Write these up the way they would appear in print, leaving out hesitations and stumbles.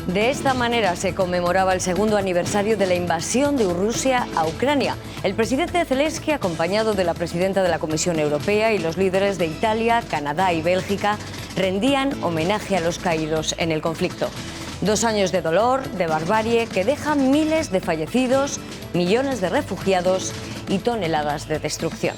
De esta manera se conmemoraba el segundo aniversario de la invasión de Rusia a Ucrania. El presidente Zelensky, acompañado de la presidenta de la Comisión Europea y los líderes de Italia, Canadá y Bélgica, rendían homenaje a los caídos en el conflicto. 2 años de dolor, de barbarie, que dejan miles de fallecidos, millones de refugiados y toneladas de destrucción.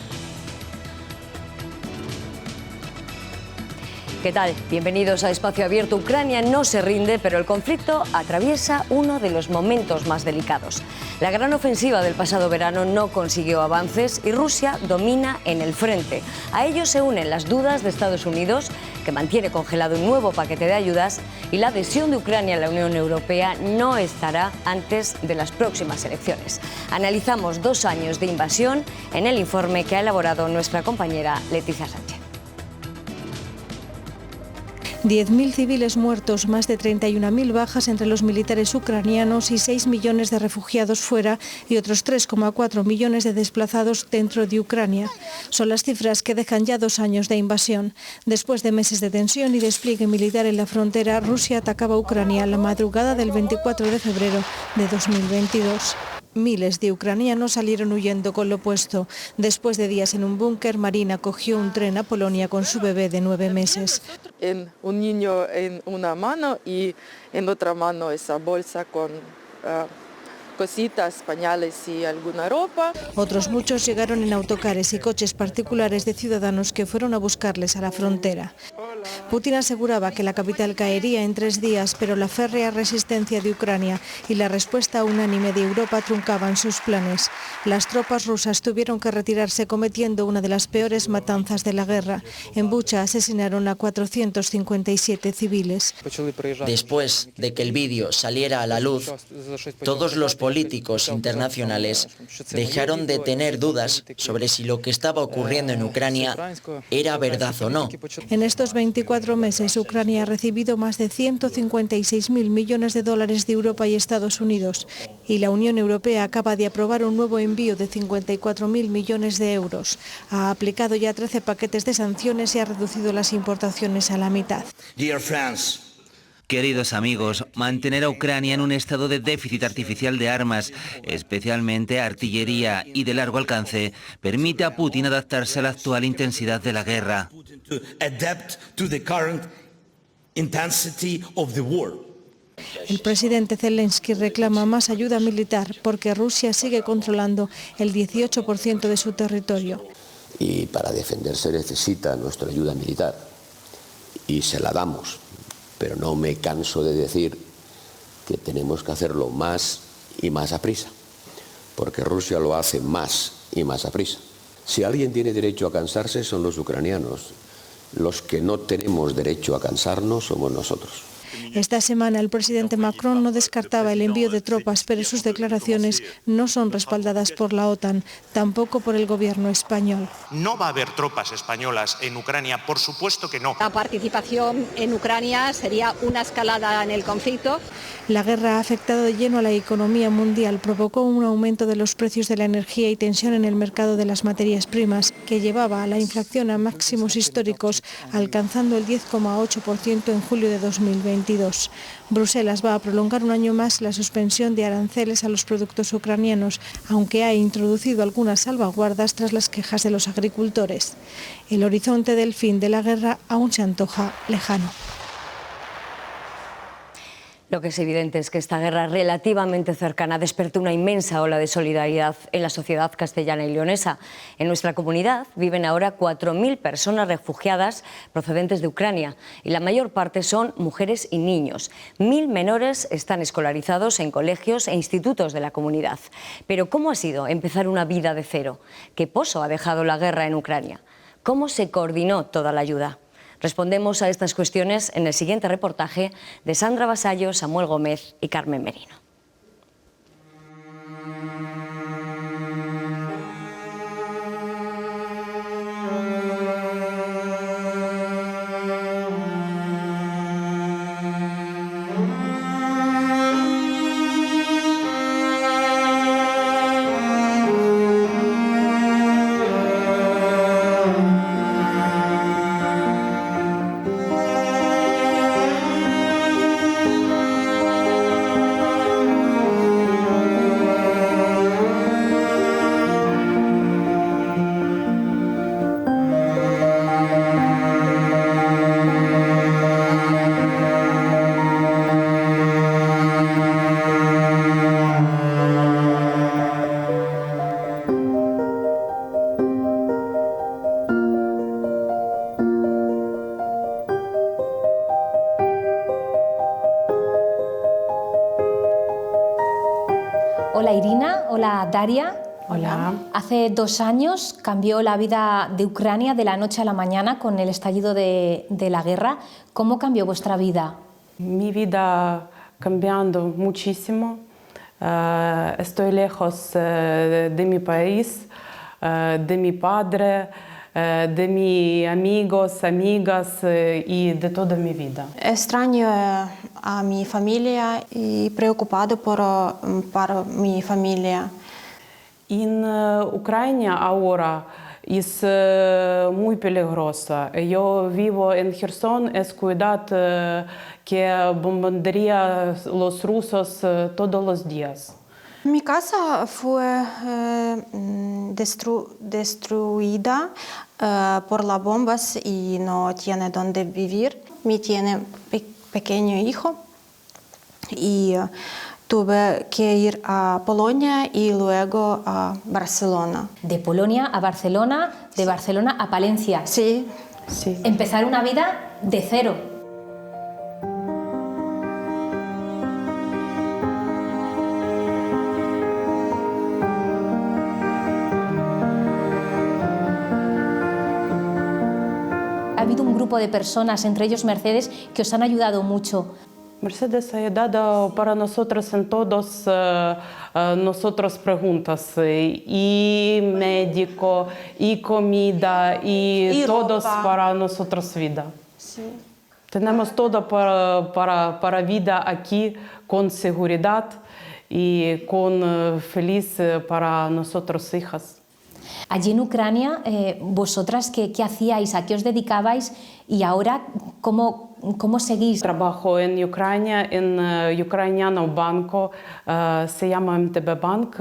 ¿Qué tal? Bienvenidos a Espacio Abierto. Ucrania no se rinde, pero el conflicto atraviesa uno de los momentos más delicados. La gran ofensiva del pasado verano no consiguió avances y Rusia domina en el frente. A ello se unen las dudas de Estados Unidos, que mantiene congelado un nuevo paquete de ayudas, y la adhesión de Ucrania a la Unión Europea no estará antes de las próximas elecciones. Analizamos 2 años de invasión en el informe que ha elaborado nuestra compañera Leticia Sánchez. 10.000 civiles muertos, más de 31.000 bajas entre los militares ucranianos y 6 millones de refugiados fuera y otros 3,4 millones de desplazados dentro de Ucrania. Son las cifras que dejan ya 2 años de invasión. Después de meses de tensión y despliegue militar en la frontera, Rusia atacaba a Ucrania la madrugada del 24 de febrero de 2022. Miles de ucranianos salieron huyendo con lo opuesto. Después de días en un búnker, Marina cogió un tren a Polonia con su bebé de 9 meses. Un niño en una mano y en otra mano esa bolsa con cositas, pañales y alguna ropa. Otros muchos llegaron en autocares y coches particulares de ciudadanos que fueron a buscarles a la frontera. Putin aseguraba que la capital caería en 3 días, pero la férrea resistencia de Ucrania y la respuesta unánime de Europa truncaban sus planes. Las tropas rusas tuvieron que retirarse cometiendo una de las peores matanzas de la guerra. En Bucha asesinaron a 457 civiles. Después de que el vídeo saliera a la luz, todos los políticos internacionales dejaron de tener dudas sobre si lo que estaba ocurriendo en Ucrania era verdad o no. En estos 24 meses, Ucrania ha recibido más de 156.000 millones de dólares de Europa y Estados Unidos, y la Unión Europea acaba de aprobar un nuevo envío de 54.000 millones de euros. Ha aplicado ya 13 paquetes de sanciones y ha reducido las importaciones a la mitad. Queridos amigos, mantener a Ucrania en un estado de déficit artificial de armas, especialmente artillería y de largo alcance, permite a Putin adaptarse a la actual intensidad de la guerra. El presidente Zelensky reclama más ayuda militar porque Rusia sigue controlando el 18% de su territorio. Y para defenderse necesita nuestra ayuda militar y se la damos. Pero no me canso de decir que tenemos que hacerlo más y más aprisa, porque Rusia lo hace más y más aprisa. Si alguien tiene derecho a cansarse son los ucranianos. Los que no tenemos derecho a cansarnos somos nosotros. Esta semana el presidente Macron no descartaba el envío de tropas, pero sus declaraciones no son respaldadas por la OTAN, tampoco por el gobierno español. No va a haber tropas españolas en Ucrania, por supuesto que no. La participación en Ucrania sería una escalada en el conflicto. La guerra ha afectado de lleno a la economía mundial, provocó un aumento de los precios de la energía y tensión en el mercado de las materias primas, que llevaba a la inflación a máximos históricos, alcanzando el 10,8% en julio de 2022. Bruselas va a prolongar un año más la suspensión de aranceles a los productos ucranianos, aunque ha introducido algunas salvaguardas tras las quejas de los agricultores. El horizonte del fin de la guerra aún se antoja lejano. Lo que es evidente es que esta guerra relativamente cercana despertó una inmensa ola de solidaridad en la sociedad castellana y leonesa. En nuestra comunidad viven ahora 4.000 personas refugiadas procedentes de Ucrania y la mayor parte son mujeres y niños. 1.000 menores están escolarizados en colegios e institutos de la comunidad. Pero ¿cómo ha sido empezar una vida de cero? ¿Qué pozo ha dejado la guerra en Ucrania? ¿Cómo se coordinó toda la ayuda? Respondemos a estas cuestiones en el siguiente reportaje de Sandra Vasallo, Samuel Gómez y Carmen Merino. Hola Irina, hola Daria. Hola. Hace 2 años cambió la vida de Ucrania de la noche a la mañana con el estallido de la guerra. ¿Cómo cambió vuestra vida? Mi vida cambiando muchísimo. Estoy lejos de mi país, de mi padre, de mis amigos, amigas y de toda mi vida. Extraño a mi familia y preocupado por mi familia. En Ucrania ahora es muy peligrosa. Yo vivo en Gerson, es ciudad que bombardearía los rusos todos los días. Mi casa fue destruida por las bombas y no tiene dónde vivir. Tiene pequeño hijo y tuve que ir a Polonia y luego a Barcelona. De Polonia a Barcelona, de Barcelona a Palencia. Sí. Empezar una vida de cero. Ha habido un grupo de personas, entre ellos Mercedes, que os han ayudado mucho. Mercedes ha ayudado para nosotros en todas nosotras preguntas, y médico, y comida, y todos para nosotros vida. Sí. Tenemos todo para vida aquí, con seguridad y con feliz para nosotros hijas. Allí en Ucrania, vosotras, ¿qué hacíais? ¿A qué os dedicabais? Y ahora, ¿cómo seguís? Trabajo en Ucrania, en ucraniano banco, se llama MTB Bank,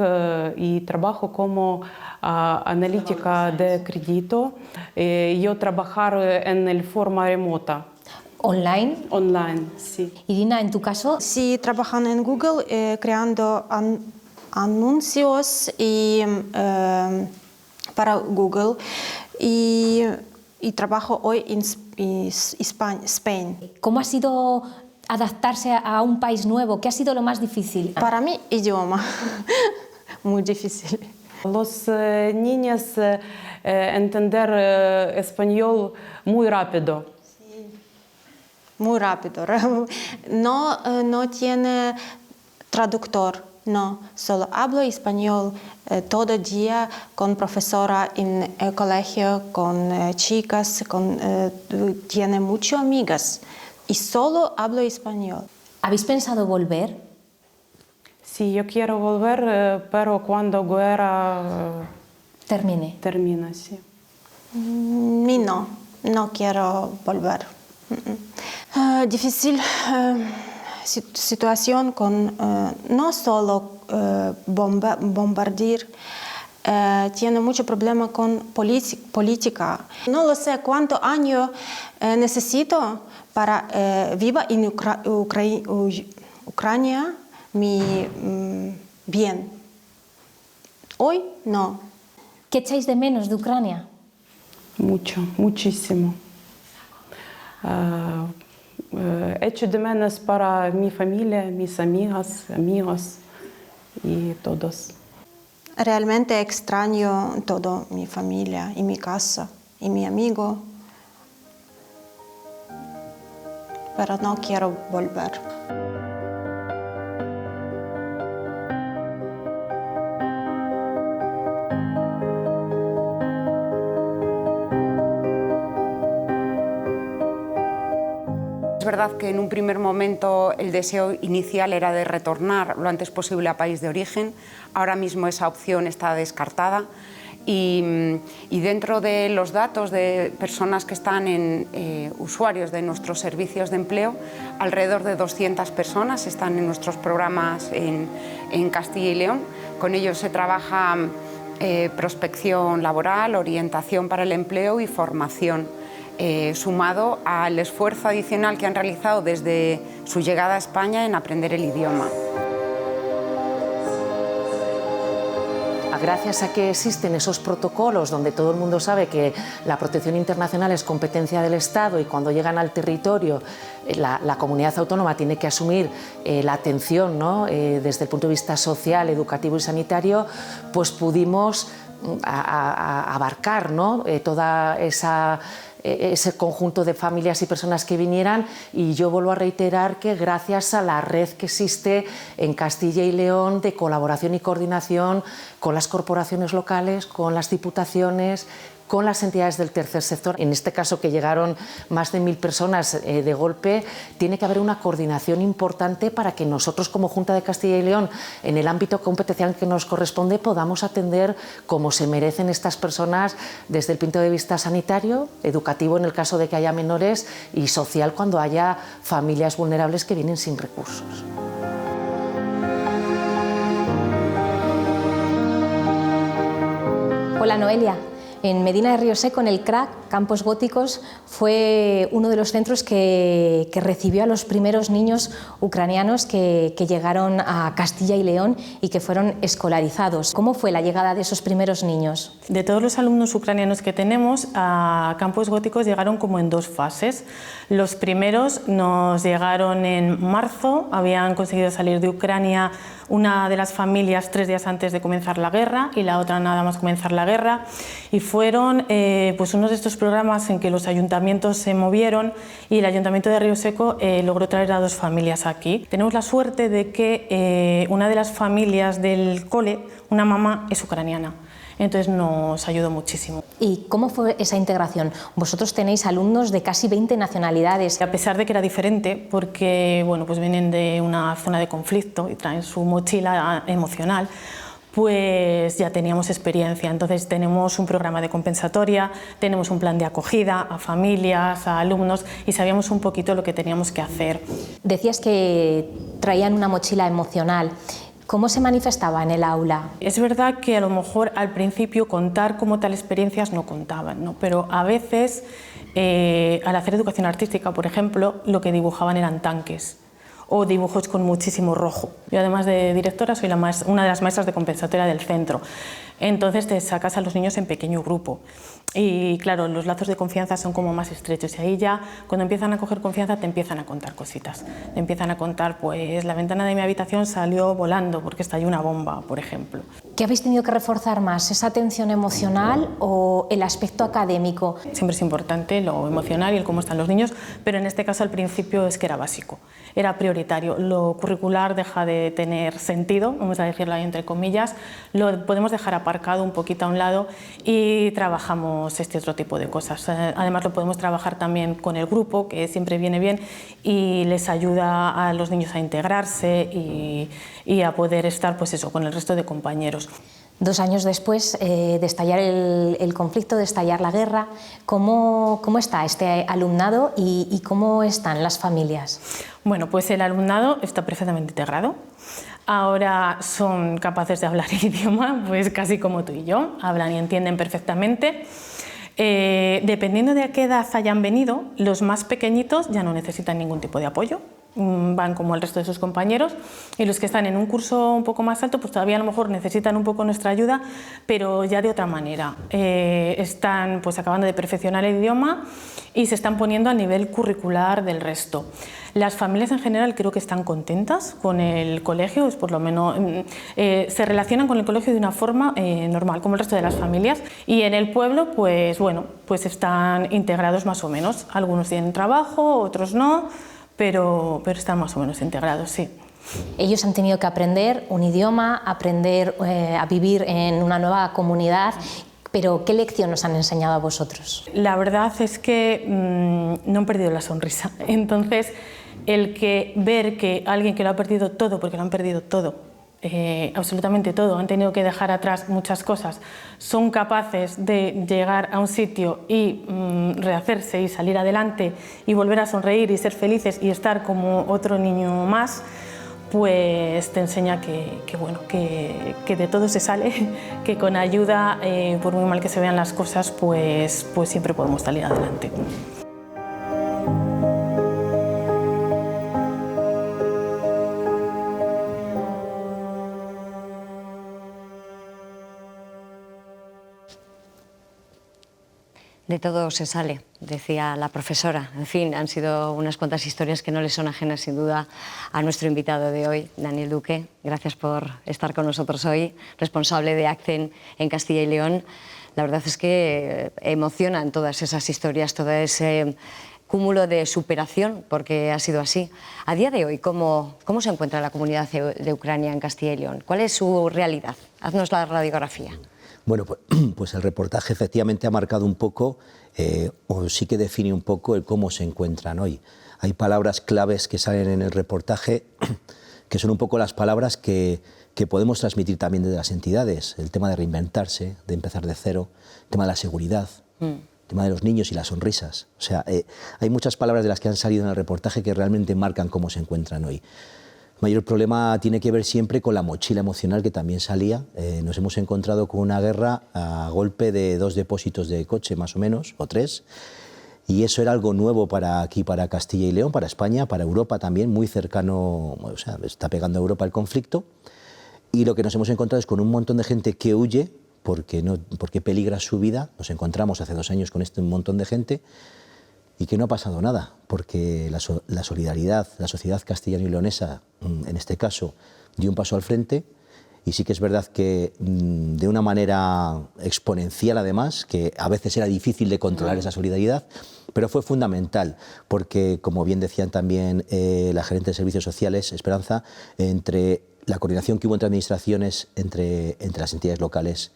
y trabajo como analítica de crédito. Yo trabajar en forma remota. ¿Online? Online, sí. Irina, ¿en tu caso? Sí, trabajando en Google, creando anuncios para Google y trabajo hoy en España. ¿Cómo ha sido adaptarse a un país nuevo? ¿Qué ha sido lo más difícil? Para mí, idioma. Muy difícil. Los niños entender español muy rápido. Sí. Muy rápido. No tiene traductor. No, solo hablo español todo el día con profesora en el colegio, con chicas, tiene muchas amigas y solo hablo español. ¿Habéis pensado volver? Sí, yo quiero volver, pero cuando guerra termine, sí. No quiero volver. Difícil situación con no solo bombardear, tiene mucho problema con política. No lo sé cuántos años necesito para vivir en Ucrania bien. Hoy no. ¿Qué echáis de menos de Ucrania? Mucho, muchísimo. Echo de menos para mi familia, mis amigas, amigos y todos. Realmente extraño toda mi familia y mi casa y mi amigo, pero no quiero volver. Es verdad que en un primer momento el deseo inicial era de retornar lo antes posible a país de origen. Ahora mismo esa opción está descartada y dentro de los datos de personas que están usuarios de nuestros servicios de empleo, alrededor de 200 personas están en nuestros programas en Castilla y León. Con ellos se trabaja prospección laboral, orientación para el empleo y formación. Sumado al esfuerzo adicional que han realizado desde su llegada a España en aprender el idioma. gracias a que existen esos protocolos donde todo el mundo sabe que la protección internacional es competencia del Estado y cuando llegan al territorio la comunidad autónoma tiene que asumir la atención, ¿no? Desde el punto de vista social, educativo y sanitario, pues pudimos abarcar, ¿no? Toda ese conjunto de familias y personas que vinieran, y yo vuelvo a reiterar que gracias a la red que existe en Castilla y León de colaboración y coordinación con las corporaciones locales, con las diputaciones, con las entidades del tercer sector, en este caso que llegaron más de 1000 personas de golpe, tiene que haber una coordinación importante para que nosotros como Junta de Castilla y León, en el ámbito competencial que nos corresponde, podamos atender como se merecen estas personas desde el punto de vista sanitario, educativo en el caso de que haya menores y social cuando haya familias vulnerables que vienen sin recursos. Hola Noelia. En Medina de Río Seco, en el CRAC, Campos Góticos, fue uno de los centros que recibió a los primeros niños ucranianos que llegaron a Castilla y León y que fueron escolarizados. ¿Cómo fue la llegada de esos primeros niños? De todos los alumnos ucranianos que tenemos, a Campos Góticos llegaron como en 2 fases. Los primeros nos llegaron en marzo, habían conseguido salir de Ucrania una de las familias 3 días antes de comenzar la guerra y la otra nada más comenzar la guerra, y fueron pues uno de estos programas en que los ayuntamientos se movieron y el Ayuntamiento de Río Seco logró traer a 2 familias aquí. Tenemos la suerte de que una de las familias del cole, una mamá, es ucraniana. Entonces nos ayudó muchísimo. ¿Y cómo fue esa integración? Vosotros tenéis alumnos de casi 20 nacionalidades. A pesar de que era diferente, porque bueno, pues vienen de una zona de conflicto y traen su mochila emocional, pues ya teníamos experiencia. Entonces tenemos un programa de compensatoria, tenemos un plan de acogida a familias, a alumnos, y sabíamos un poquito lo que teníamos que hacer. Decías que traían una mochila emocional. ¿Cómo se manifestaba en el aula? Es verdad que a lo mejor al principio contar como tal experiencias no contaban, ¿no? Pero a veces al hacer educación artística, por ejemplo, lo que dibujaban eran tanques o dibujos con muchísimo rojo. Yo además de directora soy una de las maestras de compensatoria del centro. Entonces te sacas a los niños en pequeño grupo y claro, los lazos de confianza son como más estrechos y ahí ya cuando empiezan a coger confianza te empiezan a contar cositas, te empiezan a contar pues la ventana de mi habitación salió volando porque estalló una bomba, por ejemplo. ¿Qué habéis tenido que reforzar más, esa atención emocional o el aspecto académico? Siempre es importante lo emocional y el cómo están los niños, pero en este caso al principio es que era básico, era prioritario. Lo curricular deja de tener sentido, vamos a decirlo ahí entre comillas, lo podemos dejar aparcado un poquito a un lado y trabajamos este otro tipo de cosas. Además lo podemos trabajar también con el grupo, que siempre viene bien y les ayuda a los niños a integrarse y a poder estar pues eso, con el resto de compañeros. 2 años después de estallar el conflicto, de estallar la guerra, ¿cómo está este alumnado y cómo están las familias? Bueno, pues el alumnado está perfectamente integrado. Ahora son capaces de hablar el idioma, pues casi como tú y yo, hablan y entienden perfectamente. Dependiendo de a qué edad hayan venido, los más pequeñitos ya no necesitan ningún tipo de apoyo, van como el resto de sus compañeros, y los que están en un curso un poco más alto pues todavía a lo mejor necesitan un poco nuestra ayuda, pero ya de otra manera. Están pues acabando de perfeccionar el idioma y se están poniendo al nivel curricular del resto. Las familias en general creo que están contentas con el colegio, es por lo menos se relacionan con el colegio de una forma normal, como el resto de las familias, y en el pueblo pues bueno, pues están integrados más o menos. Algunos tienen trabajo, otros no, pero están más o menos integrados, sí. Ellos han tenido que aprender un idioma, aprender a vivir en una nueva comunidad. Pero, ¿qué lección nos han enseñado a vosotros? La verdad es que no han perdido la sonrisa. Entonces, ver que alguien que lo ha perdido todo, porque lo han perdido todo, absolutamente todo, han tenido que dejar atrás muchas cosas, son capaces de llegar a un sitio y rehacerse y salir adelante y volver a sonreír y ser felices y estar como otro niño más, pues te enseña que de todo se sale, que con ayuda, por muy mal que se vean las cosas, pues siempre podemos salir adelante. De todo se sale, decía la profesora. En fin, han sido unas cuantas historias que no le son ajenas sin duda a nuestro invitado de hoy, Daniel Duque. Gracias por estar con nosotros hoy, responsable de ACCEN en Castilla y León. La verdad es que emocionan todas esas historias, todo ese cúmulo de superación, porque ha sido así. A día de hoy, ¿cómo se encuentra la comunidad de Ucrania en Castilla y León? ¿Cuál es su realidad? Haznos la radiografía. Bueno, pues el reportaje efectivamente ha marcado un poco, o sí que define un poco el cómo se encuentran hoy. Hay palabras claves que salen en el reportaje que son un poco las palabras que podemos transmitir también desde las entidades. El tema de reinventarse, de empezar de cero, el tema de la seguridad, el tema de los niños y las sonrisas. O sea, hay muchas palabras de las que han salido en el reportaje que realmente marcan cómo se encuentran hoy. El mayor problema tiene que ver siempre con la mochila emocional que también salía. Nos hemos encontrado con una guerra a golpe de 2 depósitos de coche, más o menos, o 3. Y eso era algo nuevo para aquí, para Castilla y León, para España, para Europa también, muy cercano, o sea, está pegando a Europa el conflicto. Y lo que nos hemos encontrado es con un montón de gente que huye porque peligra su vida. Nos encontramos hace 2 años con un montón de gente y que no ha pasado nada, porque la solidaridad, la sociedad castellano y leonesa, en este caso, dio un paso al frente. Y sí que es verdad que de una manera exponencial, además, que a veces era difícil de controlar esa solidaridad, pero fue fundamental, porque, como bien decían también la gerente de Servicios Sociales, Esperanza, entre la coordinación que hubo entre administraciones, entre las entidades locales,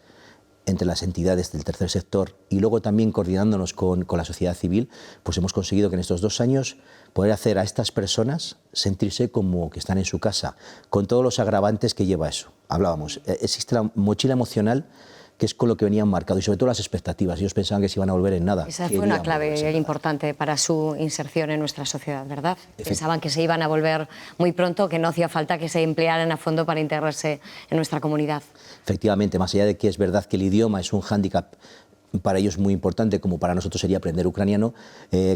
entre las entidades del tercer sector y luego también coordinándonos con la sociedad civil, pues hemos conseguido que en estos 2 años poder hacer a estas personas sentirse como que están en su casa, con todos los agravantes que lleva eso. Hablábamos, existe la mochila emocional, que es con lo que venían marcados, y sobre todo las expectativas. Ellos pensaban que se iban a volver en nada. Esa fue una clave importante para su inserción en nuestra sociedad, ¿verdad? Pensaban que se iban a volver muy pronto, que no hacía falta que se emplearan a fondo para integrarse en nuestra comunidad. Efectivamente, más allá de que es verdad que el idioma es un hándicap para ellos muy importante, como para nosotros sería aprender ucraniano,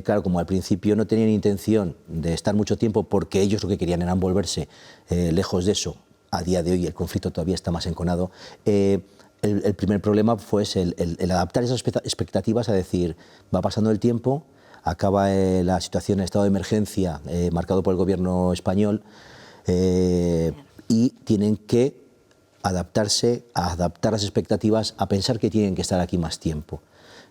claro, como al principio no tenían intención de estar mucho tiempo porque ellos lo que querían era volverse, lejos de eso, a día de hoy el conflicto todavía está más enconado. El primer problema fue el adaptar esas expectativas a decir, va pasando el tiempo, acaba la situación en estado de emergencia marcado por el gobierno español y tienen que adaptarse, a adaptar las expectativas, a pensar que tienen que estar aquí más tiempo.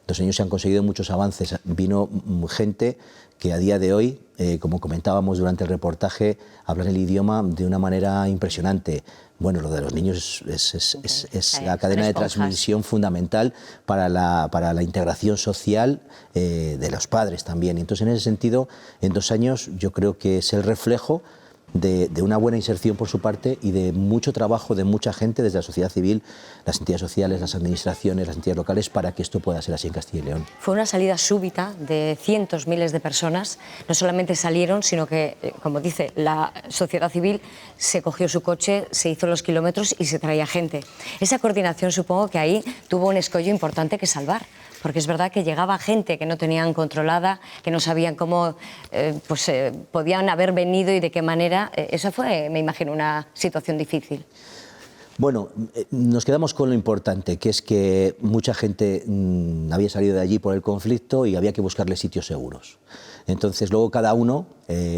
2 años se han conseguido muchos avances. Vino gente que a día de hoy, como comentábamos durante el reportaje, hablan el idioma de una manera impresionante. Bueno, lo de los niños es la cadena de transmisión fundamental para la integración social de los padres también. Entonces, en ese sentido, en 2 años yo creo que es el reflejo de una buena inserción por su parte y de mucho trabajo de mucha gente desde la sociedad civil, las entidades sociales, las administraciones, las entidades locales, para que esto pueda ser así en Castilla y León. Fue una salida súbita de cientos, miles de personas. No solamente salieron, sino que, como dice, la sociedad civil se cogió su coche, se hizo los kilómetros y se traía gente. Esa coordinación supongo que ahí tuvo un escollo importante que salvar. Porque es verdad que llegaba gente que no tenían controlada, que no sabían cómo podían haber venido y de qué manera. Esa fue, me imagino, una situación difícil. Bueno, nos quedamos con lo importante, que es que mucha gente había salido de allí por el conflicto y había que buscarle sitios seguros. Entonces, luego cada uno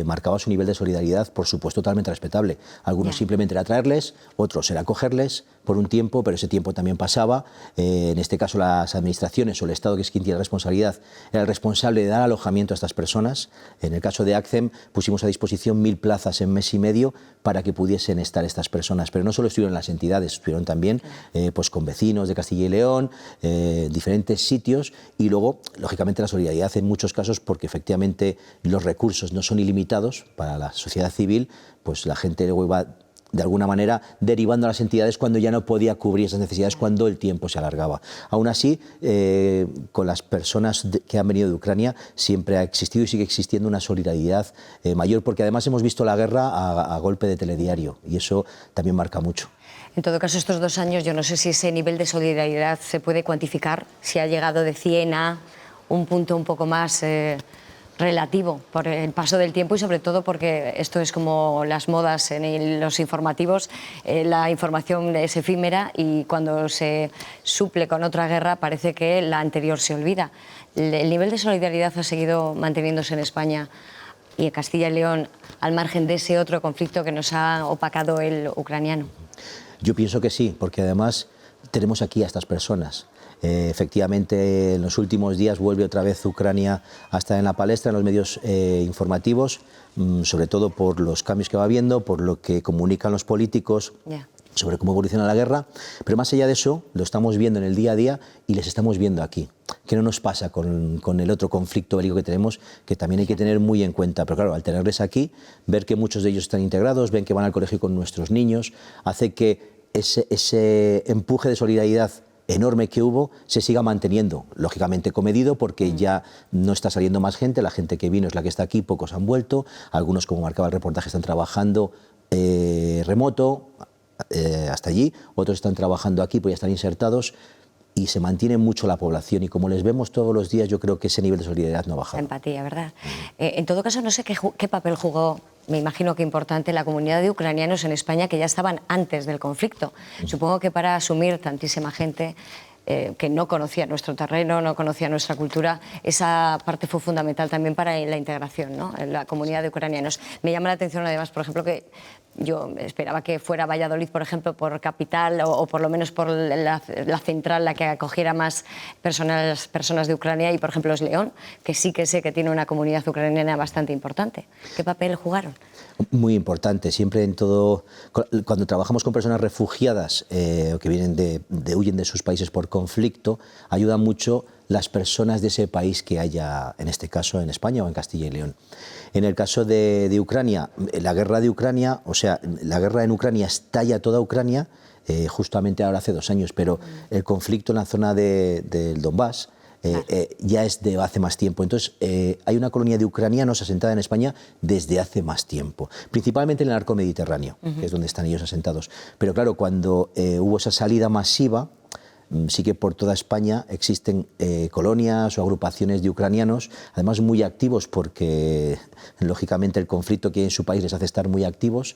marcaba su nivel de solidaridad, por supuesto, totalmente respetable. Algunos simplemente era traerles, otros era acogerles por un tiempo, pero ese tiempo también pasaba. En este caso, las administraciones o el Estado, que es quien tiene la responsabilidad, era el responsable de dar alojamiento a estas personas. En el caso de ACCEN, pusimos a disposición 1000 plazas en mes y medio para que pudiesen estar estas personas. Pero no solo estuvieron las entidades, estuvieron también pues con vecinos de Castilla y León, diferentes sitios, y luego, lógicamente, la solidaridad en muchos casos, porque efectivamente los recursos no son ilimitados para la sociedad civil, pues la gente luego iba de alguna manera derivando a las entidades cuando ya no podía cubrir esas necesidades, cuando el tiempo se alargaba. Aún así, con las personas que han venido de Ucrania siempre ha existido y sigue existiendo una solidaridad mayor, porque además hemos visto la guerra a golpe de telediario y eso también marca mucho. En todo caso, estos 2 años, yo no sé si ese nivel de solidaridad se puede cuantificar, si ha llegado de 100 a un punto un poco más relativo por el paso del tiempo y sobre todo porque esto es como las modas en los informativos, la información es efímera y cuando se suple con otra guerra parece que la anterior se olvida. El nivel de solidaridad ha seguido manteniéndose en España y en Castilla y León al margen de ese otro conflicto que nos ha opacado el ucraniano. Yo pienso que sí, porque además tenemos aquí a estas personas. Efectivamente, en los últimos días vuelve otra vez Ucrania a estar en la palestra, en los medios informativos, sobre todo por los cambios que va habiendo, por lo que comunican los políticos sobre cómo evoluciona la guerra, pero más allá de eso, lo estamos viendo en el día a día y les estamos viendo aquí. ¿Qué no nos pasa con el otro conflicto bélico que tenemos, que también hay que tener muy en cuenta? Pero claro, al tenerles aquí, ver que muchos de ellos están integrados, ven que van al colegio con nuestros niños, hace que ese empuje de solidaridad enorme que hubo se siga manteniendo, lógicamente comedido, porque ya no está saliendo más gente, la gente que vino es la que está aquí, pocos han vuelto, algunos, como marcaba el reportaje, están trabajando remoto, hasta allí, otros están trabajando aquí, pues ya están insertados y se mantiene mucho la población y como les vemos todos los días, yo creo que ese nivel de solidaridad no ha bajado. Empatía, ¿verdad? En todo caso, no sé qué papel jugó, me imagino que importante, la comunidad de ucranianos en España que ya estaban antes del conflicto. Supongo que para asumir tantísima gente que no conocía nuestro terreno, no conocía nuestra cultura, esa parte fue fundamental también para la integración, ¿no? En la comunidad de ucranianos. Me llama la atención además, por ejemplo, que yo esperaba que fuera Valladolid, por ejemplo, por capital o por lo menos por la central la que acogiera más personas de Ucrania y, por ejemplo, es León, que sí que sé que tiene una comunidad ucraniana bastante importante. ¿Qué papel jugaron? Muy importante. Siempre en todo, cuando trabajamos con personas refugiadas o que vienen huyen de sus países por conflicto, ayuda mucho las personas de ese país que haya, en este caso en España o en Castilla y León. En el caso de Ucrania, la guerra de Ucrania, o sea, la guerra en Ucrania estalla toda Ucrania, justamente ahora hace 2 años, pero el conflicto en la zona del Donbass ya es de hace más tiempo. Entonces, hay una colonia de ucranianos asentada en España desde hace más tiempo, principalmente en el arco mediterráneo, que es donde están ellos asentados. Pero claro, cuando hubo esa salida masiva, sí que por toda España existen colonias o agrupaciones de ucranianos, además muy activos porque, lógicamente, el conflicto que hay en su país les hace estar muy activos.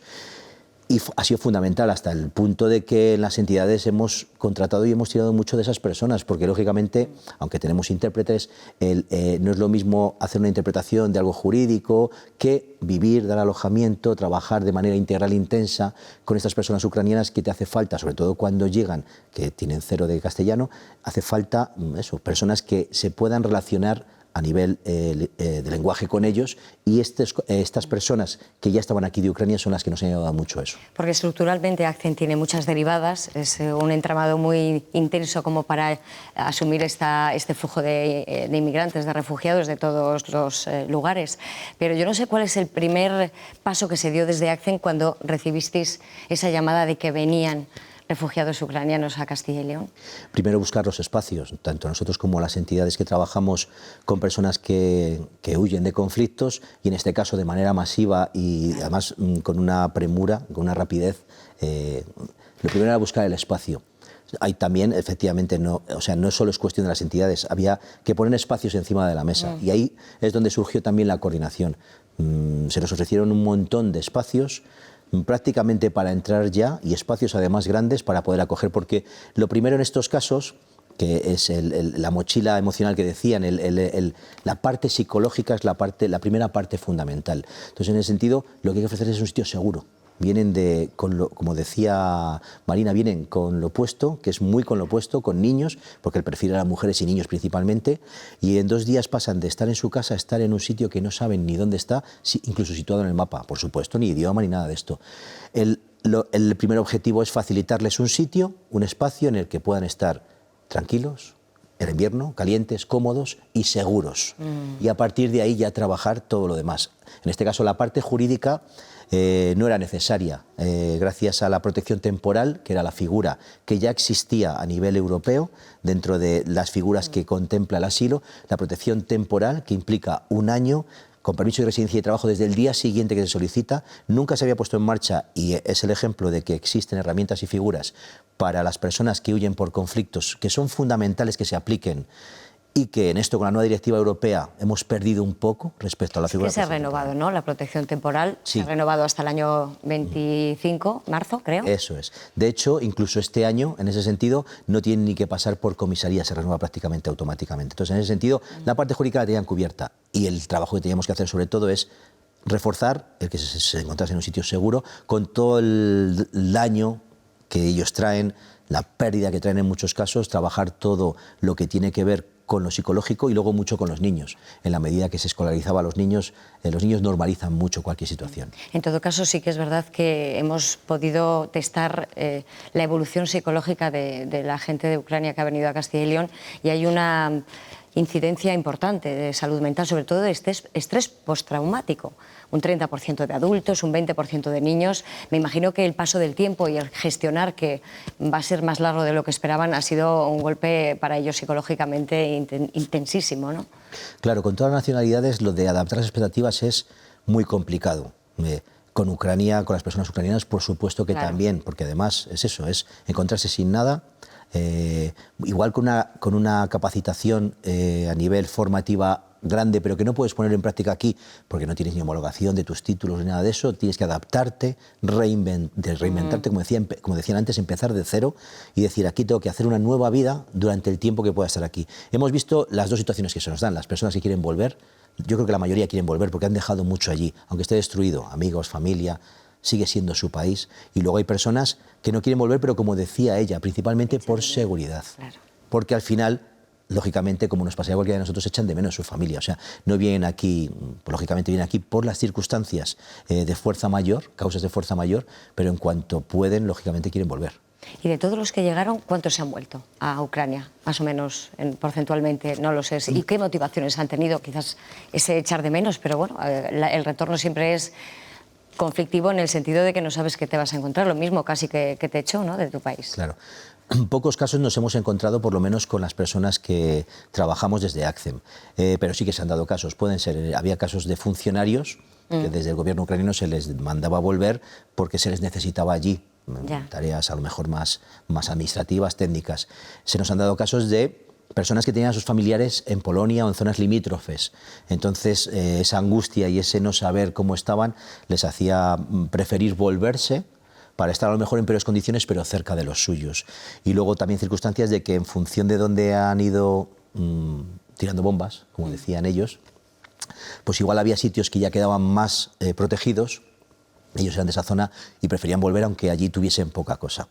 Y ha sido fundamental hasta el punto de que en las entidades hemos contratado y hemos tirado mucho de esas personas, porque lógicamente, aunque tenemos intérpretes, no es lo mismo hacer una interpretación de algo jurídico que vivir, dar alojamiento, trabajar de manera integral intensa con estas personas ucranianas que te hace falta, sobre todo cuando llegan, que tienen 0 de castellano, hace falta eso, personas que se puedan relacionar a nivel de lenguaje con ellos y estas personas que ya estaban aquí de Ucrania son las que nos han ayudado mucho a eso. Porque estructuralmente Accent tiene muchas derivadas, es un entramado muy intenso como para asumir este flujo de inmigrantes, de refugiados de todos los lugares. Pero yo no sé cuál es el primer paso que se dio desde Accent cuando recibisteis esa llamada de que venían refugiados ucranianos a Castilla y León. Primero buscar los espacios, tanto nosotros como las entidades que trabajamos con personas que huyen de conflictos y en este caso de manera masiva y además con una premura, con una rapidez. Lo primero era buscar el espacio. Hay también, efectivamente, no solo es cuestión de las entidades, había que poner espacios encima de la mesa y ahí es donde surgió también la coordinación. Se nos ofrecieron un montón de espacios prácticamente para entrar ya y espacios además grandes para poder acoger, porque lo primero en estos casos, que es la mochila emocional que decían, la parte psicológica es la primera parte fundamental. Entonces, en ese sentido, lo que hay que ofrecer es un sitio seguro. Vienen como decía Marina, vienen con lo opuesto, que es muy con lo opuesto, con niños, porque el perfil era mujeres y niños principalmente, y en 2 días pasan de estar en su casa a estar en un sitio que no saben ni dónde está, incluso situado en el mapa, por supuesto, ni idioma ni nada de esto. El primer objetivo es facilitarles un sitio, un espacio en el que puedan estar tranquilos, en invierno, calientes, cómodos y seguros. Y a partir de ahí ya trabajar todo lo demás. En este caso, la parte jurídica no era necesaria, gracias a la protección temporal, que era la figura que ya existía a nivel europeo, dentro de las figuras que contempla el asilo, la protección temporal, que implica 1 año, con permiso de residencia y trabajo desde el día siguiente que se solicita, nunca se había puesto en marcha y es el ejemplo de que existen herramientas y figuras para las personas que huyen por conflictos, que son fundamentales que se apliquen y que en esto con la nueva directiva europea hemos perdido un poco respecto a la figura. Sí que se ha renovado, ¿no? La protección temporal se ha renovado hasta el año 25, marzo, creo. Eso es. De hecho, incluso este año, en ese sentido, no tiene ni que pasar por comisaría, se renueva prácticamente automáticamente. Entonces, en ese sentido, la parte jurídica la tenían cubierta y el trabajo que teníamos que hacer sobre todo es reforzar el que se encontrase en un sitio seguro con todo el daño que ellos traen, la pérdida que traen en muchos casos, trabajar todo lo que tiene que ver con lo psicológico y luego mucho con los niños. En la medida que se escolarizaba a los niños normalizan mucho cualquier situación. En todo caso, sí que es verdad que hemos podido testar la evolución psicológica de la gente de Ucrania que ha venido a Castilla y León y hay una incidencia importante de salud mental, sobre todo de estrés postraumático. Un 30% de adultos, un 20% de niños. Me imagino que el paso del tiempo y el gestionar, que va a ser más largo de lo que esperaban, ha sido un golpe para ellos psicológicamente intensísimo, ¿no? Claro, con todas las nacionalidades lo de adaptar las expectativas es muy complicado. Con Ucrania, con las personas ucranianas, por supuesto que también, porque además es eso, es encontrarse sin nada. Igual con una capacitación a nivel formativa grande, pero que no puedes poner en práctica aquí porque no tienes ni homologación de tus títulos ni nada de eso, tienes que adaptarte, reinventarte, como decían antes, empezar de cero y decir, aquí tengo que hacer una nueva vida durante el tiempo que pueda estar aquí. Hemos visto las dos situaciones que se nos dan, las personas que quieren volver, yo creo que la mayoría quieren volver porque han dejado mucho allí, aunque esté destruido, amigos, familia, sigue siendo su país, y luego hay personas que no quieren volver, pero como decía ella, principalmente por seguridad, porque al final, lógicamente, como nos pasaría a cualquiera de nosotros, echan de menos su familia, o sea, no vienen aquí, lógicamente vienen aquí por las circunstancias de fuerza mayor, causas de fuerza mayor, pero en cuanto pueden, lógicamente quieren volver. Y de todos los que llegaron, ¿cuántos se han vuelto a Ucrania? Más o menos, porcentualmente, no lo sé. ¿Y qué motivaciones han tenido? Quizás ese echar de menos, pero bueno, el retorno siempre es conflictivo en el sentido de que no sabes qué te vas a encontrar, lo mismo casi que te echó, ¿no?, de tu país. Claro. En pocos casos nos hemos encontrado, por lo menos con las personas que trabajamos desde ACCEM, pero sí que se han dado casos. Pueden ser, había casos de funcionarios que desde el gobierno ucraniano se les mandaba volver porque se les necesitaba allí, tareas a lo mejor más administrativas, técnicas. Se nos han dado casos de personas que tenían a sus familiares en Polonia o en zonas limítrofes. Entonces, esa angustia y ese no saber cómo estaban les hacía preferir volverse para estar a lo mejor en peores condiciones, pero cerca de los suyos. Y luego también circunstancias de que en función de dónde han ido tirando bombas, como decían ellos, pues igual había sitios que ya quedaban más protegidos, ellos eran de esa zona y preferían volver aunque allí tuviesen poca cosa.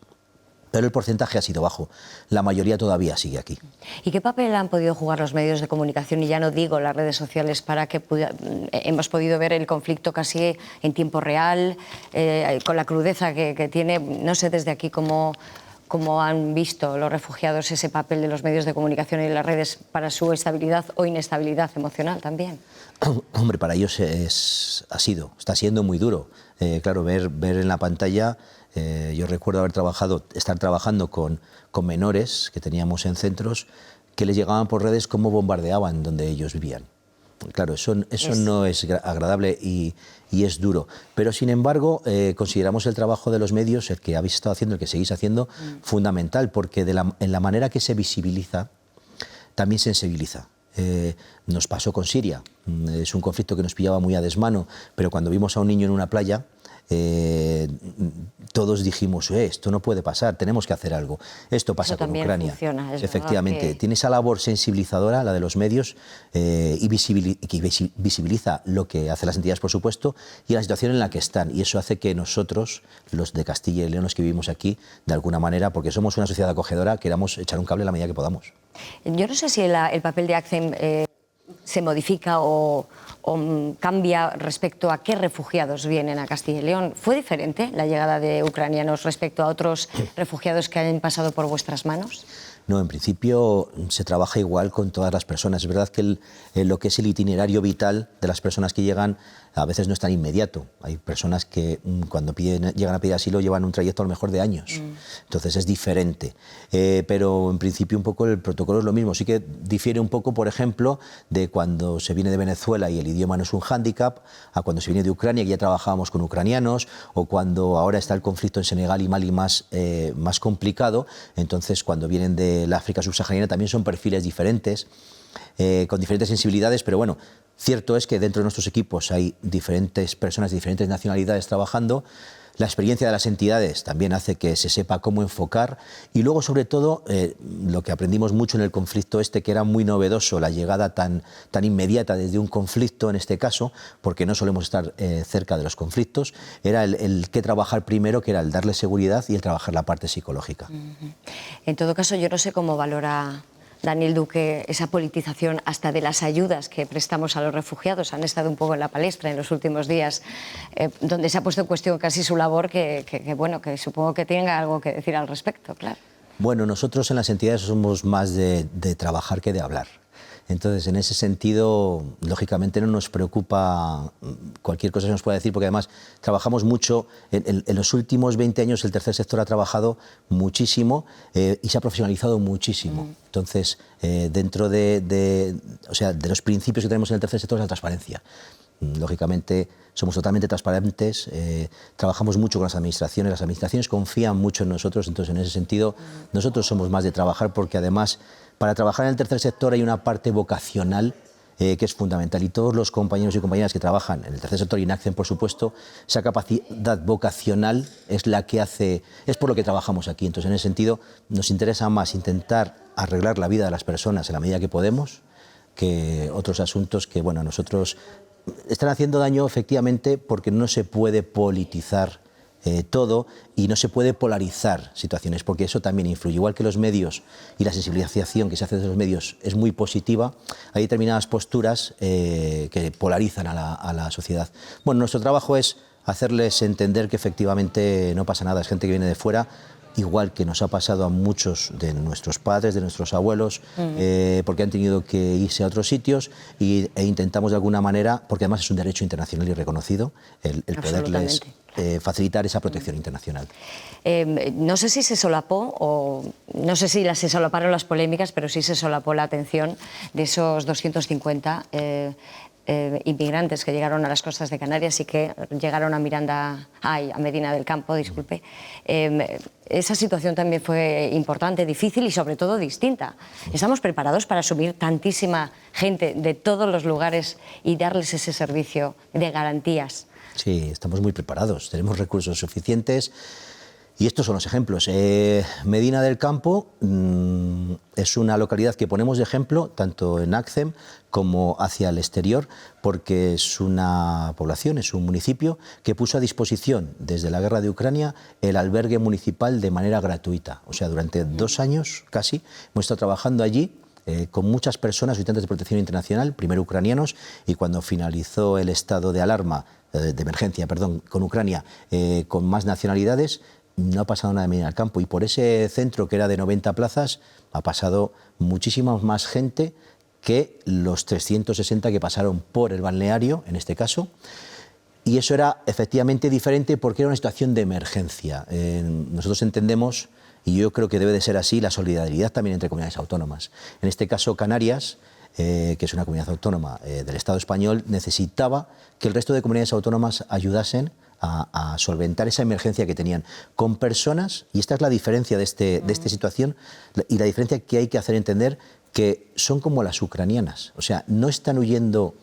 Pero el porcentaje ha sido bajo. La mayoría todavía sigue aquí. ¿Y qué papel han podido jugar los medios de comunicación, y ya no digo las redes sociales, para que hemos podido ver el conflicto casi en tiempo real, con la crudeza que tiene? No sé desde aquí cómo han visto los refugiados ese papel de los medios de comunicación y las redes para su estabilidad o inestabilidad emocional también. Hombre, para ellos está siendo muy duro. Claro, ver en la pantalla. Yo recuerdo estar trabajando con menores que teníamos en centros que les llegaban por redes cómo bombardeaban donde ellos vivían. Claro, eso no es agradable y es duro. Pero, sin embargo, consideramos el trabajo de los medios, el que habéis estado haciendo, el que seguís haciendo, fundamental, porque en la manera que se visibiliza, también sensibiliza. Nos pasó con Siria. Es un conflicto que nos pillaba muy a desmano, pero cuando vimos a un niño en una playa, todos dijimos, esto no puede pasar, tenemos que hacer algo. Esto pasa con Ucrania. Funciona, efectivamente, tiene esa labor sensibilizadora, la de los medios, y que visibiliza lo que hacen las entidades, por supuesto, y la situación en la que están. Y eso hace que nosotros, los de Castilla y León, los que vivimos aquí, de alguna manera, porque somos una sociedad acogedora, queramos echar un cable a la medida que podamos. Yo no sé si el papel de ACCEM se modifica o cambia respecto a qué refugiados vienen a Castilla y León. ¿Fue diferente la llegada de ucranianos respecto a otros refugiados que han pasado por vuestras manos? No, en principio se trabaja igual con todas las personas. Es verdad que lo que es el itinerario vital de las personas que llegan a veces no es tan inmediato. Hay personas que cuando llegan a pedir asilo llevan un trayecto a lo mejor de años. Entonces es diferente. Pero en principio un poco el protocolo es lo mismo. Sí que difiere un poco, por ejemplo, de cuando se viene de Venezuela y el idioma no es un hándicap, a cuando se viene de Ucrania, que ya trabajábamos con ucranianos, o cuando ahora está el conflicto en Senegal y Mali más complicado. Entonces, cuando vienen de la África subsahariana también son perfiles diferentes. con diferentes sensibilidades, pero bueno, cierto es que dentro de nuestros equipos hay diferentes personas de diferentes nacionalidades trabajando. La experiencia de las entidades también hace que se sepa cómo enfocar y luego, sobre todo, lo que aprendimos mucho en el conflicto que era muy novedoso, la llegada tan inmediata desde un conflicto, en este caso, porque no solemos estar cerca de los conflictos, era el que trabajar primero, que era el darle seguridad y el trabajar la parte psicológica. En todo caso, yo no sé cómo valora Daniel Duque esa politización hasta de las ayudas que prestamos a los refugiados. Han estado un poco en la palestra en los últimos días, donde se ha puesto en cuestión casi su labor, que supongo que tenga algo que decir al respecto, claro. Bueno, nosotros en las entidades somos más de trabajar que de hablar. Entonces, en ese sentido, lógicamente no nos preocupa cualquier cosa que nos pueda decir, porque además trabajamos mucho. En los últimos 20 años el tercer sector ha trabajado muchísimo y se ha profesionalizado muchísimo. Entonces, dentro de los principios que tenemos en el tercer sector es la transparencia. Lógicamente, somos totalmente transparentes, trabajamos mucho con las administraciones confían mucho en nosotros, entonces en ese sentido nosotros somos más de trabajar, porque además para trabajar en el tercer sector hay una parte vocacional que es fundamental, y todos los compañeros y compañeras que trabajan en el tercer sector y en ACCEM, por supuesto, esa capacidad vocacional es la que es por lo que trabajamos aquí. Entonces, en ese sentido, nos interesa más intentar arreglar la vida de las personas en la medida que podemos, que otros asuntos que, bueno, a nosotros están haciendo daño, efectivamente, porque no se puede politizar todo y no se puede polarizar situaciones, porque eso también influye. Igual que los medios y la sensibilización que se hace de los medios es muy positiva, hay determinadas posturas que polarizan a la sociedad. Bueno, nuestro trabajo es hacerles entender que efectivamente no pasa nada, es gente que viene de fuera, igual que nos ha pasado a muchos de nuestros padres, de nuestros abuelos, porque han tenido que irse a otros sitios e intentamos de alguna manera, porque además es un derecho internacional y reconocido, el poderles facilitar esa protección internacional. No sé si se solapó, o no sé si se solaparon las polémicas, pero sí se solapó la atención de esos 250 inmigrantes que llegaron a las costas de Canarias y que llegaron a Medina del Campo, disculpe. Esa situación también fue importante, difícil y sobre todo distinta. ¿Estamos preparados para asumir tantísima gente de todos los lugares y darles ese servicio de garantías? Sí, estamos muy preparados, tenemos recursos suficientes. Y estos son los ejemplos. Medina del Campo es una localidad que ponemos de ejemplo tanto en ACCEM como hacia el exterior, porque es una población, es un municipio que puso a disposición desde la guerra de Ucrania el albergue municipal de manera gratuita. O sea, durante 2 años casi hemos estado trabajando allí con muchas personas solicitantes de protección internacional, primero ucranianos, y cuando finalizó el estado de alarma, de emergencia, perdón, con Ucrania, con más nacionalidades, no ha pasado nada en Medina del Campo, y por ese centro que era de 90 plazas ha pasado muchísima más gente que los 360 que pasaron por el balneario, en este caso, y eso era efectivamente diferente porque era una situación de emergencia. Nosotros entendemos, y yo creo que debe de ser así, la solidaridad también entre comunidades autónomas. En este caso, Canarias, que es una comunidad autónoma del Estado español, necesitaba que el resto de comunidades autónomas ayudasen a solventar esa emergencia que tenían con personas, y esta es la diferencia de esta situación y la diferencia que hay que hacer entender, que son como las ucranianas, o sea, no están huyendo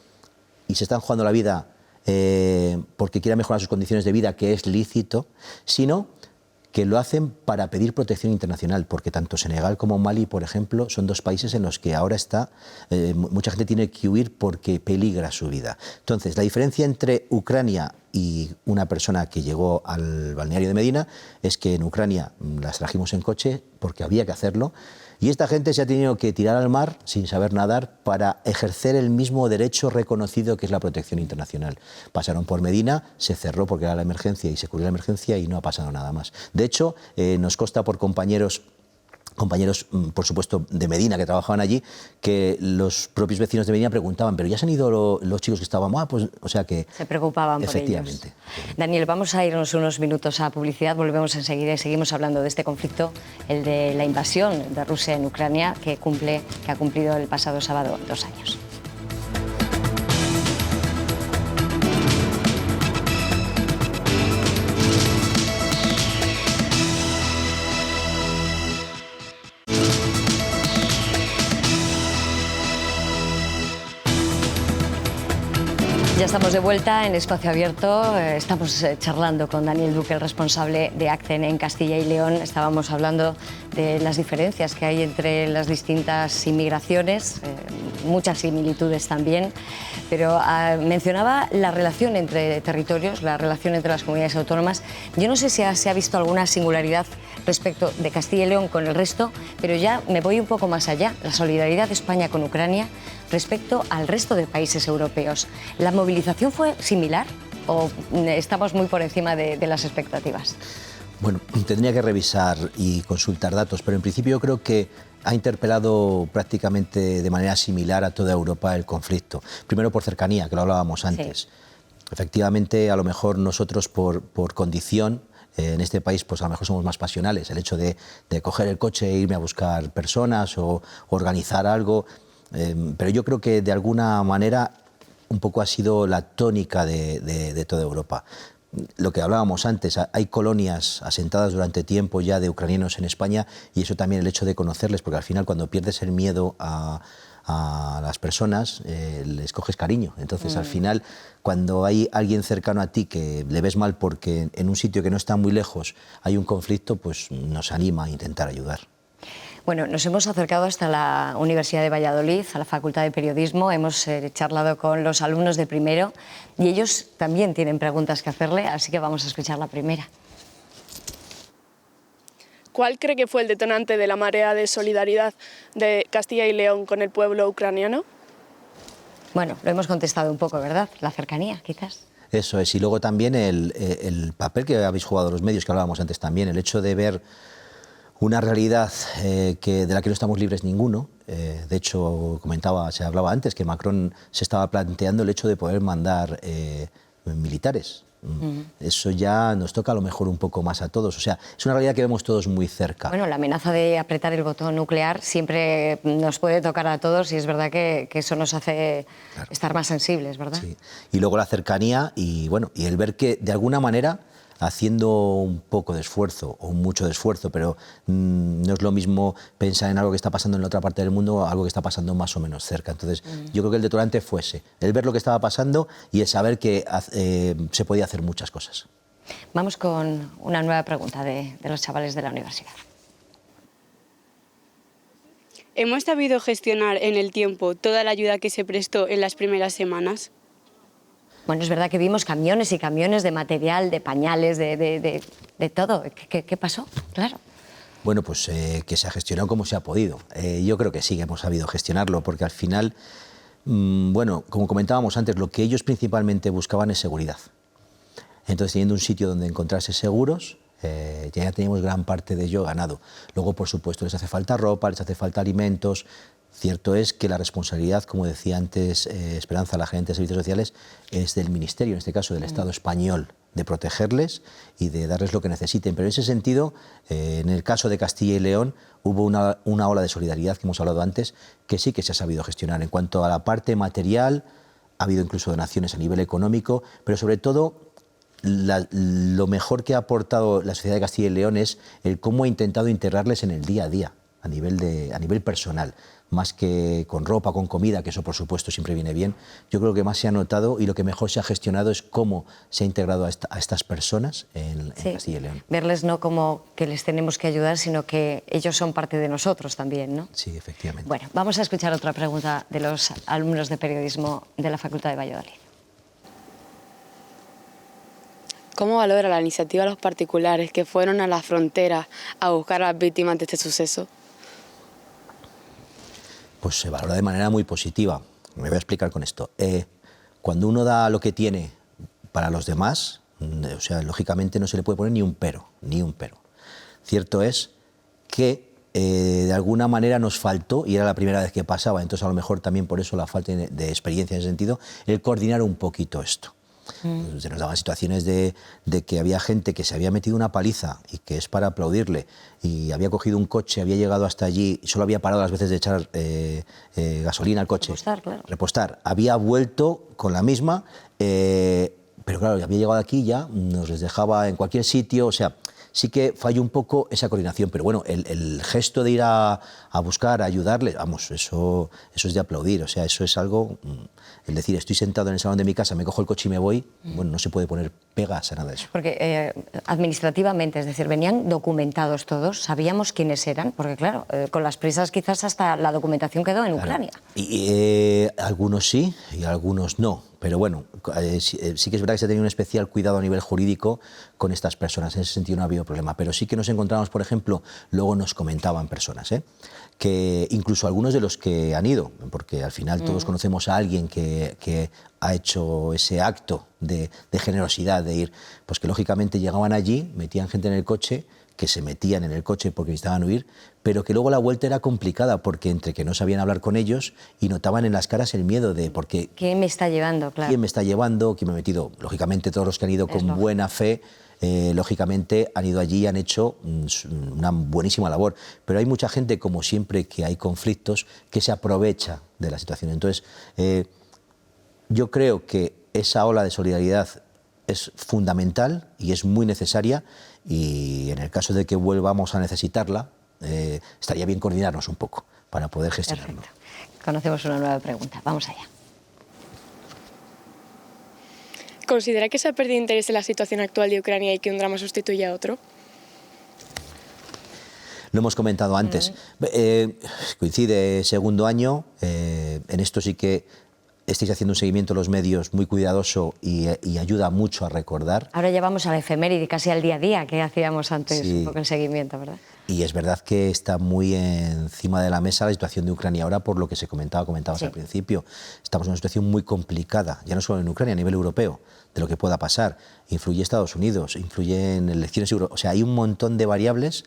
y se están jugando la vida porque quieran mejorar sus condiciones de vida, que es lícito, sino que lo hacen para pedir protección internacional, porque tanto Senegal como Mali, por ejemplo, son 2 países en los que ahora mucha gente tiene que huir porque peligra su vida. Entonces, la diferencia entre Ucrania y una persona que llegó al balneario de Medina es que en Ucrania las trajimos en coche porque había que hacerlo, y esta gente se ha tenido que tirar al mar sin saber nadar para ejercer el mismo derecho reconocido que es la protección internacional. Pasaron por Medina, se cerró porque era la emergencia y se cubrió la emergencia y no ha pasado nada más. De hecho, nos consta por compañeros, por supuesto, de Medina que trabajaban allí, que los propios vecinos de Medina preguntaban, ¿pero ya se han ido los chicos que estaban? Pues, o sea que se preocupaban por ellos. Daniel, vamos a irnos unos minutos a publicidad, volvemos enseguida y seguimos hablando de este conflicto, el de la invasión de Rusia en Ucrania, que ha cumplido el pasado sábado 2 años. Ya estamos de vuelta en Espacio Abierto. Estamos charlando con Daniel Duque, el responsable de ACCEN en Castilla y León. Estábamos hablando de las diferencias que hay entre las distintas inmigraciones, muchas similitudes también, pero mencionaba la relación entre territorios, la relación entre las comunidades autónomas. Yo no sé si se ha visto alguna singularidad respecto de Castilla y León con el resto, pero ya me voy un poco más allá. La solidaridad de España con Ucrania respecto al resto de países europeos. ¿La movilización fue similar o estamos muy por encima de las expectativas? Bueno, tendría que revisar y consultar datos, pero en principio yo creo que ha interpelado prácticamente de manera similar a toda Europa el conflicto. Primero por cercanía, que lo hablábamos antes. Sí. Efectivamente, a lo mejor nosotros por condición, en este país pues a lo mejor somos más pasionales. El hecho de coger el coche e irme a buscar personas o organizar algo. Pero yo creo que de alguna manera un poco ha sido la tónica de toda Europa. Lo que hablábamos antes, hay colonias asentadas durante tiempo ya de ucranianos en España y eso también el hecho de conocerles, porque al final cuando pierdes el miedo a las personas les coges cariño. Entonces al final cuando hay alguien cercano a ti que le ves mal porque en un sitio que no está muy lejos hay un conflicto, pues nos anima a intentar ayudar. Bueno, nos hemos acercado hasta la Universidad de Valladolid, a la Facultad de Periodismo. Hemos charlado con los alumnos de primero y ellos también tienen preguntas que hacerle, así que vamos a escuchar la primera. ¿Cuál cree que fue el detonante de la marea de solidaridad de Castilla y León con el pueblo ucraniano? Bueno, lo hemos contestado un poco, ¿verdad? La cercanía, quizás. Eso es, y luego también el papel que habéis jugado los medios, que hablábamos antes también, el hecho de ver una realidad de la que no estamos libres ninguno. De hecho, se hablaba antes que Macron se estaba planteando el hecho de poder mandar militares. Eso ya nos toca a lo mejor un poco más a todos. O sea, es una realidad que vemos todos muy cerca. Bueno, la amenaza de apretar el botón nuclear siempre nos puede tocar a todos y es verdad que eso nos hace estar más sensibles, ¿verdad? Sí. Y luego la cercanía y el ver que de alguna manera, haciendo un poco de esfuerzo o mucho de esfuerzo, pero no es lo mismo pensar en algo que está pasando en la otra parte del mundo o algo que está pasando más o menos cerca. Entonces, yo creo que el detonante fue ese, el ver lo que estaba pasando y el saber que se podía hacer muchas cosas. Vamos con una nueva pregunta de los chavales de la universidad. ¿Hemos sabido gestionar en el tiempo toda la ayuda que se prestó en las primeras semanas? Bueno, es verdad que vimos camiones y camiones de material, de pañales, de todo. ¿Qué pasó? Claro. Bueno, pues que se ha gestionado como se ha podido. Yo creo que sí que hemos sabido gestionarlo, porque al final, bueno, como comentábamos antes, lo que ellos principalmente buscaban es seguridad. Entonces, teniendo un sitio donde encontrarse seguros, ya teníamos gran parte de ello ganado. Luego, por supuesto, les hace falta ropa, les hace falta alimentos. Cierto es que la responsabilidad, como decía antes Esperanza, la gerente de Servicios Sociales, es del Ministerio, en este caso del Estado español, de protegerles y de darles lo que necesiten. Pero en ese sentido, en el caso de Castilla y León, hubo una ola de solidaridad que hemos hablado antes, que sí que se ha sabido gestionar. En cuanto a la parte material, ha habido incluso donaciones a nivel económico, pero sobre todo lo mejor que ha aportado la sociedad de Castilla y León es el cómo ha intentado integrarles en el día a día, a nivel personal, más que con ropa, con comida, que eso por supuesto siempre viene bien. Yo creo que más se ha notado y lo que mejor se ha gestionado es cómo se ha integrado a estas personas en Castilla y León. Verles no como que les tenemos que ayudar, sino que ellos son parte de nosotros también, ¿no? Sí, efectivamente. Bueno, vamos a escuchar otra pregunta de los alumnos de periodismo de la Facultad de Valladolid. ¿Cómo valora la iniciativa de los particulares que fueron a la frontera a buscar a las víctimas de este suceso? Pues se valora de manera muy positiva. Me voy a explicar con esto. Cuando uno da lo que tiene para los demás, o sea, lógicamente no se le puede poner ni un pero. Cierto es que de alguna manera nos faltó, y era la primera vez que pasaba, entonces a lo mejor también por eso la falta de experiencia en ese sentido, el coordinar un poquito esto. Se nos daban situaciones de que había gente que se había metido una paliza y que es para aplaudirle y había cogido un coche, había llegado hasta allí y solo había parado las veces de echar gasolina al coche. Repostar. Había vuelto con la misma, pero claro, había llegado aquí ya, nos les dejaba en cualquier sitio, o sea, sí que falló un poco esa coordinación, pero bueno, el gesto de ir a buscar, a ayudarle, vamos, eso es de aplaudir, o sea, eso es algo, el decir, estoy sentado en el salón de mi casa, me cojo el coche y me voy, bueno, no se puede poner pegas a nada de eso. Porque administrativamente, es decir, venían documentados todos, sabíamos quiénes eran, porque claro, con las prisas quizás hasta la documentación quedó en Ucrania. Y algunos sí y algunos no, pero bueno, sí que es verdad que se ha tenido un especial cuidado a nivel jurídico con estas personas, en ese sentido no ha habido problema, pero sí que nos encontramos, por ejemplo, luego nos comentaban personas, que incluso algunos de los que han ido, porque al final todos conocemos a alguien que ha hecho ese acto de generosidad, de ir, pues que lógicamente llegaban allí, metían gente en el coche, que se metían en el coche porque necesitaban huir, pero que luego la vuelta era complicada porque entre que no sabían hablar con ellos y notaban en las caras el miedo de porque ¿quién me está llevando? Claro. ¿Quién me está llevando? ¿Quién me ha metido? Lógicamente todos los que han ido con buena fe, lógicamente han ido allí y han hecho una buenísima labor, pero hay mucha gente, como siempre que hay conflictos, que se aprovecha de la situación. Entonces, yo creo que esa ola de solidaridad es fundamental y es muy necesaria, y en el caso de que volvamos a necesitarla, estaría bien coordinarnos un poco para poder gestionarlo. Perfecto. Conocemos una nueva pregunta. Vamos allá. ¿Considera que se ha perdido interés en la situación actual de Ucrania y que un drama sustituye a otro? Lo hemos comentado antes. Coincide segundo año. En esto sí que estáis haciendo un seguimiento los medios muy cuidadoso y ayuda mucho a recordar. Ahora ya vamos a la efeméride, casi al día a día que hacíamos antes, un poco el seguimiento, ¿verdad? Y es verdad que está muy encima de la mesa la situación de Ucrania ahora, por lo que comentabas al principio. Estamos en una situación muy complicada, ya no solo en Ucrania, a nivel europeo, de lo que pueda pasar. Influye Estados Unidos, influye en elecciones europeas. O sea, hay un montón de variables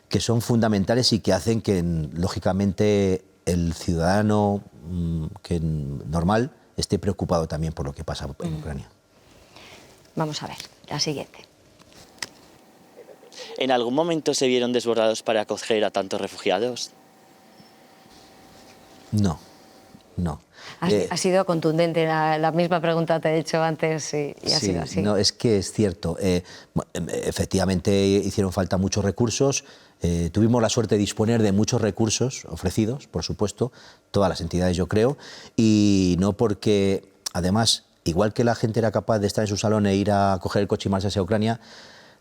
que son fundamentales y que hacen que, lógicamente, el ciudadano normal esté preocupado también por lo que pasa en Ucrania. Vamos a ver, la siguiente. ¿En algún momento se vieron desbordados para acoger a tantos refugiados? No. Ha sido contundente, la misma pregunta te he hecho antes y ha sido así. No, es que es cierto. Efectivamente hicieron falta muchos recursos. Tuvimos la suerte de disponer de muchos recursos ofrecidos, por supuesto, todas las entidades, yo creo, y no porque, además, igual que la gente era capaz de estar en su salón e ir a coger el coche y marcharse hacia Ucrania,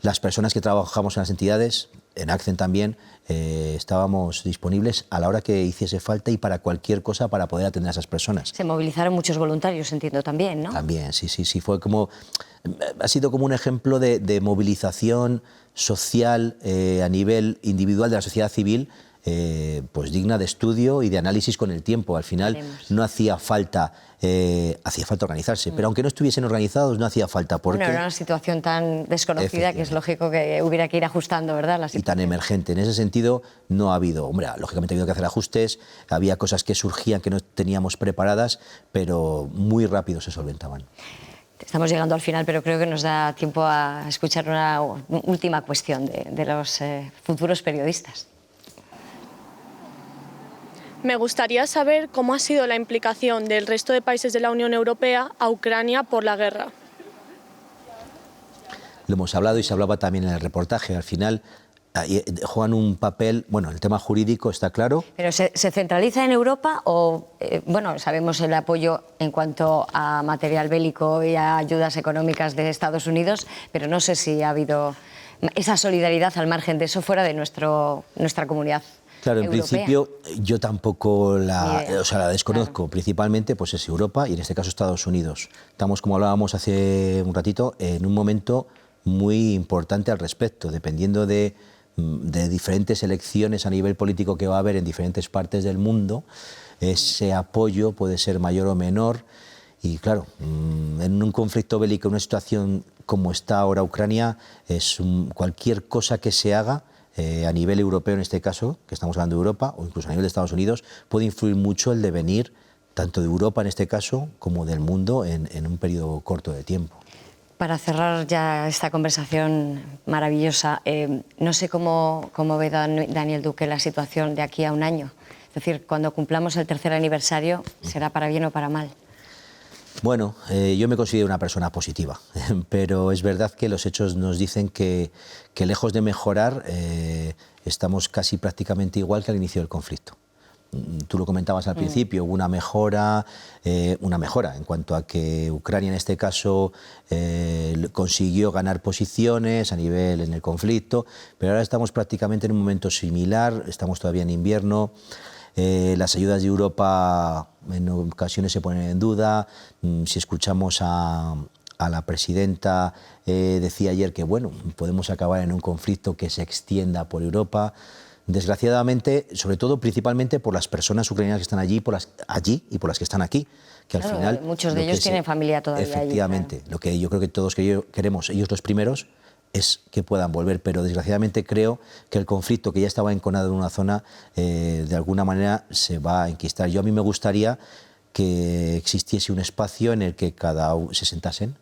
las personas que trabajamos en las entidades, en ACCEN también, estábamos disponibles a la hora que hiciese falta y para cualquier cosa para poder atender a esas personas. Se movilizaron muchos voluntarios, entiendo también, ¿no? También, sí, ha sido como un ejemplo de movilización social a nivel individual de la sociedad civil, pues digna de estudio y de análisis con el tiempo. Al final no hacía falta organizarse, pero aunque no estuviesen organizados no hacía falta. Porque bueno, era una situación tan desconocida que es lógico que hubiera que ir ajustando, ¿verdad? Y tan emergente. En ese sentido no ha habido, lógicamente ha habido que hacer ajustes, había cosas que surgían que no teníamos preparadas, pero muy rápido se solventaban. Estamos llegando al final, pero creo que nos da tiempo a escuchar una última cuestión de los futuros periodistas. Me gustaría saber cómo ha sido la implicación del resto de países de la Unión Europea a Ucrania por la guerra. Lo hemos hablado y se hablaba también en el reportaje. Al final juegan un papel, el tema jurídico está claro. ¿Pero se centraliza en Europa o, sabemos el apoyo en cuanto a material bélico y a ayudas económicas de Estados Unidos, pero no sé si ha habido esa solidaridad al margen de eso fuera de nuestra comunidad? Claro, en europea. principio yo tampoco la desconozco. Claro. Principalmente pues es Europa y en este caso Estados Unidos. Estamos, como hablábamos hace un ratito, en un momento muy importante al respecto, dependiendo de diferentes elecciones a nivel político que va a haber en diferentes partes del mundo. Ese apoyo puede ser mayor o menor y claro, en un conflicto bélico, en una situación como está ahora Ucrania, cualquier cosa que se haga a nivel europeo en este caso, que estamos hablando de Europa, o incluso a nivel de Estados Unidos, puede influir mucho el devenir tanto de Europa en este caso como del mundo en un periodo corto de tiempo. Para cerrar ya esta conversación maravillosa, no sé cómo ve Daniel Duque la situación de aquí a un año. Es decir, cuando cumplamos el 3er aniversario, ¿será para bien o para mal? Bueno, yo me considero una persona positiva, pero es verdad que los hechos nos dicen que lejos de mejorar, estamos casi prácticamente igual que al inicio del conflicto. Tú lo comentabas al principio, hubo una mejora en cuanto a que Ucrania en este caso consiguió ganar posiciones a nivel en el conflicto, pero ahora estamos prácticamente en un momento similar, estamos todavía en invierno. Las ayudas de Europa en ocasiones se ponen en duda. Si escuchamos a la presidenta, decía ayer que bueno, podemos acabar en un conflicto que se extienda por Europa. Desgraciadamente, sobre todo, principalmente por las personas ucranianas que están allí y por las que están aquí, que al final... Muchos de ellos tienen familia todavía allí. Efectivamente, lo que yo creo que todos queremos, ellos los primeros, es que puedan volver, pero desgraciadamente creo que el conflicto que ya estaba enconado en una zona, de alguna manera se va a enquistar. A mí me gustaría que existiese un espacio en el que cada uno se sentasen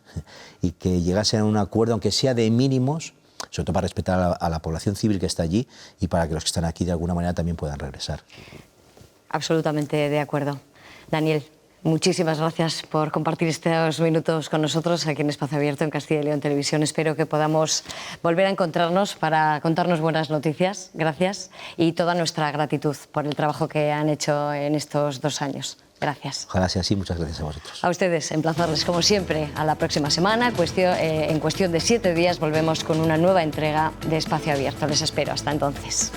y que llegasen a un acuerdo, aunque sea de mínimos, sobre todo para respetar a la población civil que está allí y para que los que están aquí de alguna manera también puedan regresar. Absolutamente de acuerdo. Daniel, muchísimas gracias por compartir estos minutos con nosotros aquí en Espacio Abierto en Castilla y León Televisión. Espero que podamos volver a encontrarnos para contarnos buenas noticias. Gracias. Y toda nuestra gratitud por el trabajo que han hecho en estos 2 años. Gracias. Ojalá sea así. Muchas gracias a vosotros. A ustedes, emplazarles como siempre a la próxima semana. En cuestión de 7 días volvemos con una nueva entrega de Espacio Abierto. Les espero. Hasta entonces.